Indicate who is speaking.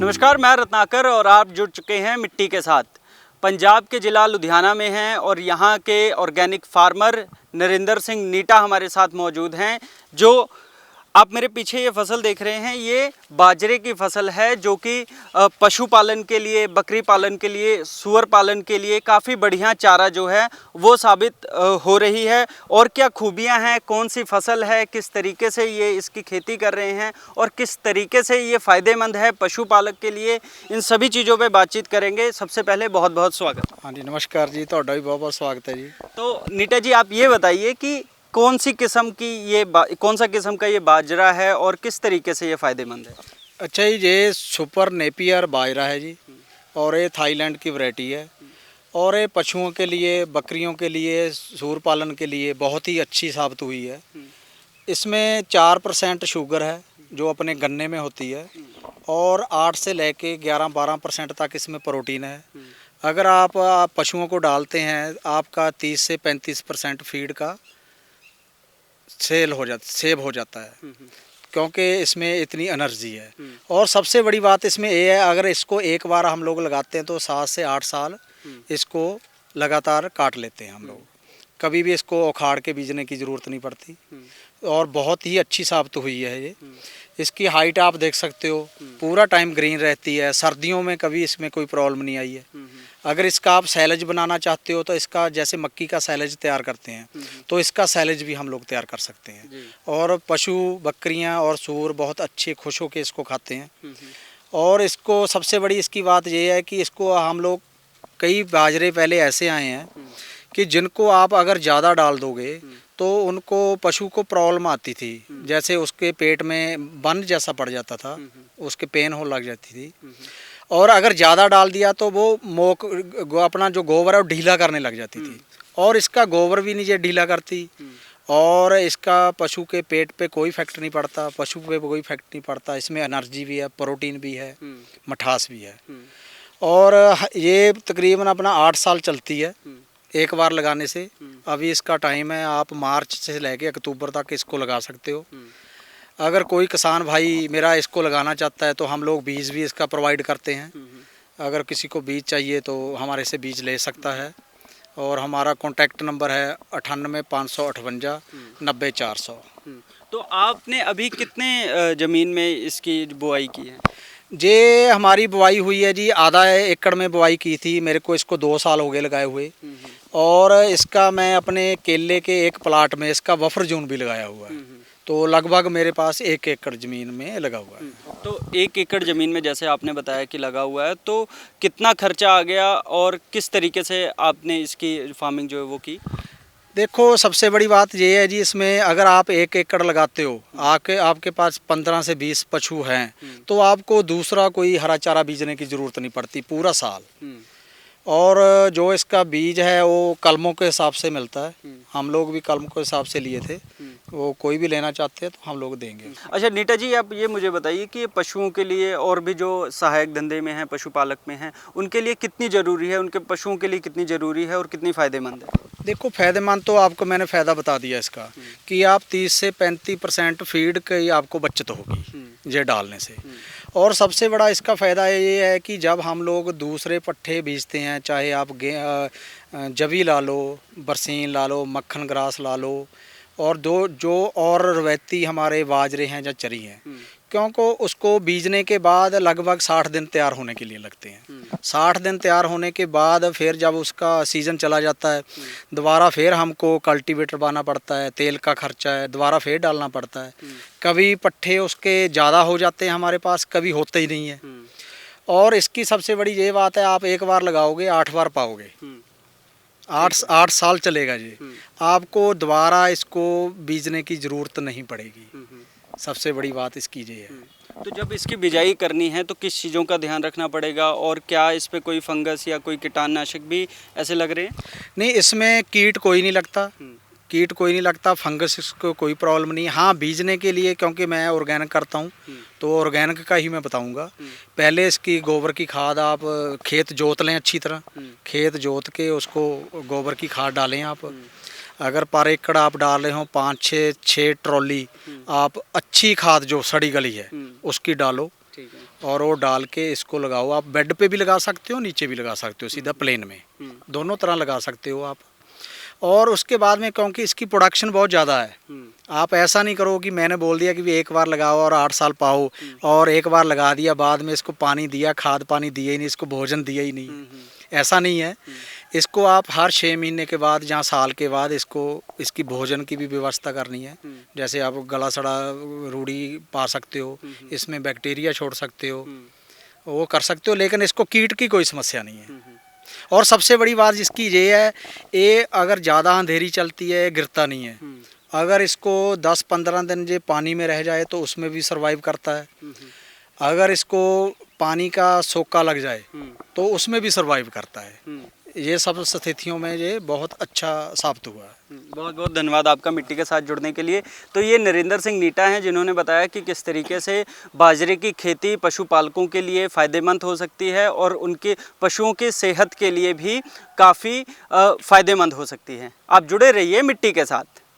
Speaker 1: नमस्कार, मैं रत्नाकर और आप जुड़ चुके हैं मिट्टी के साथ। पंजाब के ज़िला लुधियाना में हैं और यहाँ के ऑर्गेनिक फार्मर नरेंद्र सिंह नीटा हमारे साथ मौजूद हैं। जो आप मेरे पीछे ये फसल देख रहे हैं, ये बाजरे की फसल है जो कि पशुपालन के लिए, बकरी पालन के लिए, सूअर पालन के लिए काफ़ी बढ़िया चारा जो है वो साबित हो रही है। और क्या खूबियां हैं, कौन सी फसल है, किस तरीके से ये इसकी खेती कर रहे हैं और किस तरीके से ये फ़ायदेमंद है पशुपालक के लिए, इन सभी चीज़ों पे बातचीत करेंगे। सबसे पहले बहुत बहुत स्वागत।
Speaker 2: हाँ जी, नमस्कार जी, ਤੁਹਾਡਾ भी बहुत बहुत स्वागत है जी।
Speaker 1: तो नीटा जी, आप ये बताइए कि कौन सा किस्म का ये बाजरा है और किस तरीके से ये फ़ायदेमंद है?
Speaker 2: अच्छा जी, ये सुपर नेपियर बाजरा है जी, और ये थाईलैंड की वैरायटी है और ये पशुओं के लिए, बकरियों के लिए, सूर पालन के लिए बहुत ही अच्छी साबित हुई है। इसमें 4% शुगर है जो अपने गन्ने में होती है और 8 से लेके 11-12% तक इसमें प्रोटीन है। अगर आप पशुओं को डालते हैं, आपका 30 से 35% फीड का सेव हो जाता है, क्योंकि इसमें इतनी एनर्जी है। और सबसे बड़ी बात इसमें ये है, अगर इसको एक बार हम लोग लगाते हैं तो 7 से 8 साल इसको लगातार काट लेते हैं हम लोग। कभी भी इसको उखाड़ के बीजने की ज़रूरत नहीं पड़ती और बहुत ही अच्छी साबित हुई है ये। इसकी हाइट आप देख सकते हो, पूरा टाइम ग्रीन रहती है। सर्दियों में कभी इसमें कोई प्रॉब्लम नहीं आई है। अगर इसका आप सैलेज बनाना चाहते हो तो इसका, जैसे मक्की का सैलेज तैयार करते हैं, तो इसका सैलेज भी हम लोग तैयार कर सकते हैं। और पशु, बकरियां और सूअर बहुत अच्छे खुश होकर इसको खाते हैं। और इसको सबसे बड़ी इसकी बात ये है कि इसको हम लोग, कई बाजरे पहले ऐसे आए हैं कि जिनको आप अगर ज़्यादा डाल दोगे तो उनको, पशु को प्रॉब्लम आती थी। जैसे उसके पेट में बन जैसा पड़ जाता था, उसके पेन हो लग जाती थी। और अगर ज़्यादा डाल दिया तो वो अपना जो गोबर है वो ढीला करने लग जाती थी। और इसका गोबर भी नीचे ढीला करती और इसका पशु के पेट पे कोई इफेक्ट नहीं पड़ता, पशु पे कोई इफेक्ट नहीं पड़ता। इसमें एनर्जी भी है, प्रोटीन भी है, मिठास भी है। और ये तकरीबन अपना 8 साल चलती है एक बार लगाने से। अभी इसका टाइम है, आप मार्च से लेके अक्टूबर तक इसको लगा सकते हो। अगर कोई किसान भाई मेरा इसको लगाना चाहता है तो हम लोग बीज भी इसका प्रोवाइड करते हैं। अगर किसी को बीज चाहिए तो हमारे से बीज ले सकता है। और हमारा कॉन्टैक्ट नंबर है 98 558 90 400।
Speaker 1: तो आपने अभी कितने ज़मीन में इसकी बुआई की है?
Speaker 2: ये हमारी बुआई हुई है जी, आधा एकड़ में बुआई की थी। मेरे को इसको 2 साल हो गए लगाए हुए। और इसका मैं अपने केले के एक प्लाट में इसका बफर जोन भी लगाया हुआ है। तो लगभग मेरे पास 1 एकड़ ज़मीन में लगा हुआ है।
Speaker 1: तो 1 एकड़ ज़मीन में जैसे आपने बताया कि लगा हुआ है, तो कितना खर्चा आ गया और किस तरीके से आपने इसकी फार्मिंग जो है वो की?
Speaker 2: देखो, सबसे बड़ी बात ये है जी, इसमें अगर आप 1 एकड़ लगाते हो, आपके पास 15 से 20 पशु हैं, तो आपको दूसरा कोई हरा चारा बीजने की ज़रूरत नहीं पड़ती पूरा साल। और जो इसका बीज है वो कलमों के हिसाब से मिलता है। हम लोग भी कलम के हिसाब से लिए थे, वो कोई भी लेना चाहते हैं तो हम लोग देंगे।
Speaker 1: अच्छा नीटा जी, आप ये मुझे बताइए कि पशुओं के लिए और भी जो सहायक धंधे में हैं, पशुपालक में हैं, उनके लिए कितनी ज़रूरी है, उनके पशुओं के लिए कितनी ज़रूरी है और कितनी फ़ायदेमंद है?
Speaker 2: देखो, फ़ायदेमंद तो आपको मैंने फ़ायदा बता दिया इसका, कि आप 30 से 35% फीड की आपको बचत होगी ये डालने से। और सबसे बड़ा इसका फ़ायदा ये है कि जब हम लोग दूसरे पट्ठे बीजते हैं, चाहे आप जवी ला लो, बरसीन ला लो, मक्खन ग्रास ला लो, और जो और रवैती हमारे बाजरे हैं या चरी हैं, क्योंकि उसको बीजने के बाद लगभग 60 दिन तैयार होने के लिए लगते हैं। 60 दिन तैयार होने के बाद फिर जब उसका सीज़न चला जाता है, दोबारा फिर हमको कल्टीवेटर बनाना पड़ता है, तेल का खर्चा है, दोबारा फिर डालना पड़ता है। कभी पट्ठे उसके ज़्यादा हो जाते हैं हमारे पास, कभी होते ही नहीं है। और इसकी सबसे बड़ी ये बात है, आप एक बार लगाओगे 8 बार पाओगे। 8 साल चलेगा जी, आपको दोबारा इसको बीजने की ज़रूरत नहीं पड़ेगी। सबसे बड़ी बात इसकी ये है।
Speaker 1: तो जब इसकी बिजाई करनी है तो किस चीज़ों का ध्यान रखना पड़ेगा और क्या इस पे कोई फंगस या कोई कीटाणुनाशक भी ऐसे लग रहे हैं?
Speaker 2: नहीं, इसमें कीट कोई नहीं लगता, फंगस को कोई प्रॉब्लम नहीं। हाँ, बीजने के लिए, क्योंकि मैं ऑर्गेनिक करता हूँ तो ऑर्गेनिक का ही मैं बताऊँगा। पहले इसकी गोबर की खाद आप खेत जोत लें अच्छी तरह, खेत जोत के उसको गोबर की खाद डालें आप। अगर पर एकड़ आप डाल रहे हो 5-6 ट्रॉली, आप अच्छी खाद जो सड़ी गली है उसकी डालो।
Speaker 1: ठीक है।
Speaker 2: और वो डाल के इसको लगाओ। आप बेड पे भी लगा सकते हो, नीचे भी लगा सकते हो, सीधा प्लेन में, दोनों तरह लगा सकते हो आप। और उसके बाद में क्योंकि इसकी प्रोडक्शन बहुत ज़्यादा है, आप ऐसा नहीं करो कि मैंने बोल दिया कि भी एक बार लगाओ और 8 साल पाओ, और एक बार लगा दिया, बाद में इसको पानी दिया, खाद पानी दिया ही नहीं, इसको भोजन दिया ही नहीं, ऐसा नहीं है। इसको आप हर 6 महीने के बाद या साल के बाद इसको इसकी भोजन की भी व्यवस्था करनी है। जैसे आप गला सड़ा रूढ़ी पा सकते हो, इसमें बैक्टीरिया छोड़ सकते हो, वो कर सकते हो, लेकिन इसको कीट की कोई समस्या नहीं है। और सबसे बड़ी बात इसकी ये है, ये अगर ज़्यादा अंधेरी चलती है गिरता नहीं है। अगर इसको 10-15 दिन ये पानी में रह जाए तो उसमें भी सर्वाइव करता है। अगर इसको पानी का सोका लग जाए तो उसमें भी सर्वाइव करता है। ये सब स्थितियों में ये बहुत अच्छा साबित हुआ है।
Speaker 1: बहुत बहुत धन्यवाद आपका मिट्टी के साथ जुड़ने के लिए। तो ये नरेंद्र सिंह नीटा हैं जिन्होंने बताया कि किस तरीके से बाजरे की खेती पशुपालकों के लिए फ़ायदेमंद हो सकती है और उनके पशुओं की सेहत के लिए भी काफ़ी फ़ायदेमंद हो सकती है। आप जुड़े रहिए मिट्टी के साथ।